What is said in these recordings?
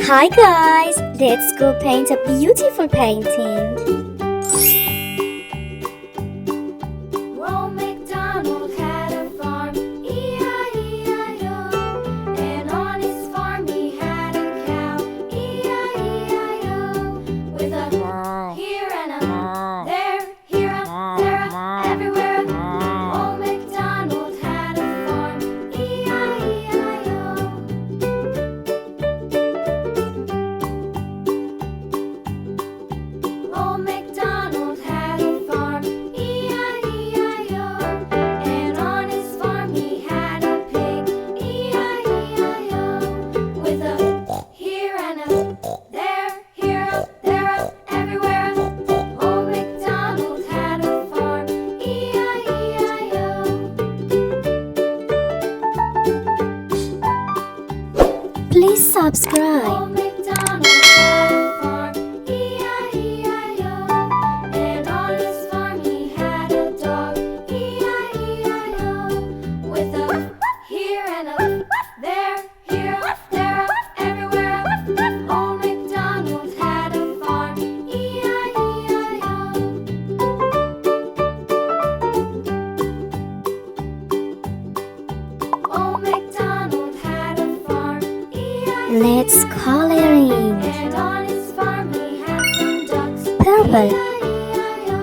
Hi guys, let's go paint a beautiful painting. Old MacDonald had a farm, E-I-E-I-O. And on his farm he had a cow, E-I-E-I-O. With a here and a there, here a, there a, everywhere a. Old MacDonald had a farm, E-I-E-I-O. Old MacDonald had a farm, E-I-E-I-O. And on his farm he had a pig, E-I-E-I-O. With a here and a there, here a, there a, everywhere a. Old MacDonald had a farm, E-I-E-I-O. Please subscribe. Old MacDonald had a farm, E-I-E-I-O. And on his farm he had a dog, E-I-E-I-O. With a here and a there, here a, there a, everywhere a. Old MacDonald had a farm, E-I-E-I-O. Old MacDonald had a farm, E-I-E-I-O. Let's coloring. And on his farm he had some ducks, Purple. E-I-E-I-O.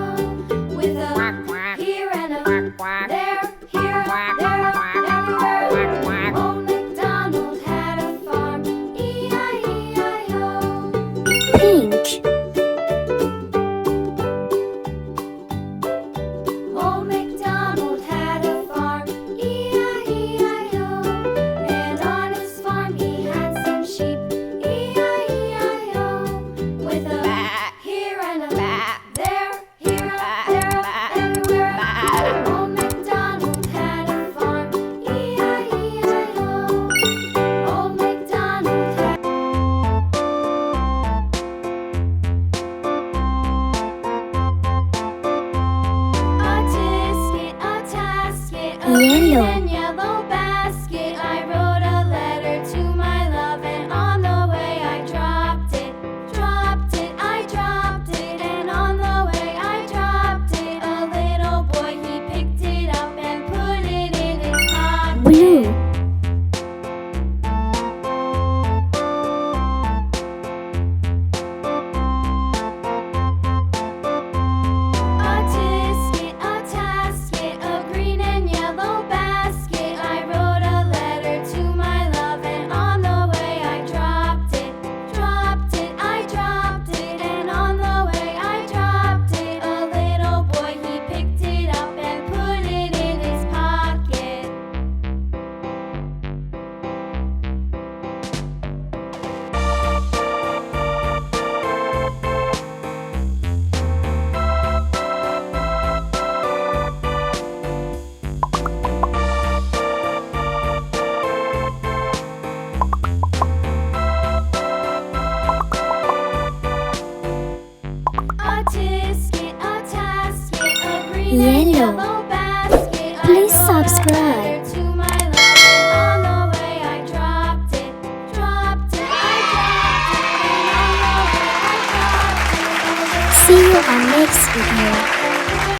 With a here and a there, here a, there a, everywhere a. Old MacDonald had a farm, E-I-E-I-O. Pink. Old MacDonald had a farm, E-I-E-I-O. And on his farm he had some sheep, E-I-E-I-O. With a here and a there, here a, there a, everywhere a. Old MacDonald had a farm, E-I-E-I-O. Old MacDonald had a tisket, a tasket, a green Yellow. and yellow basket. I wrote a letter to my love, and on the way I dropped it, dropped it, I dropped it. And on the way I dropped it, a little boy, he picked it up and put it in his pocket. Blue. A tisket, a tasket, a green and yellow basket. I wrote a letter to my love, and on the way I dropped it, dropped it, I dropped it. And on the way I dropped it, a little boy, he picked it up and put it in his pocket. A tisket, a tasket, a green and Yellow. yellow basket. Please I wrote a subscribe. letter to my love, and on the way I dropped it, dropped it, I dropped it. And on the way I dropped it, See you on next video.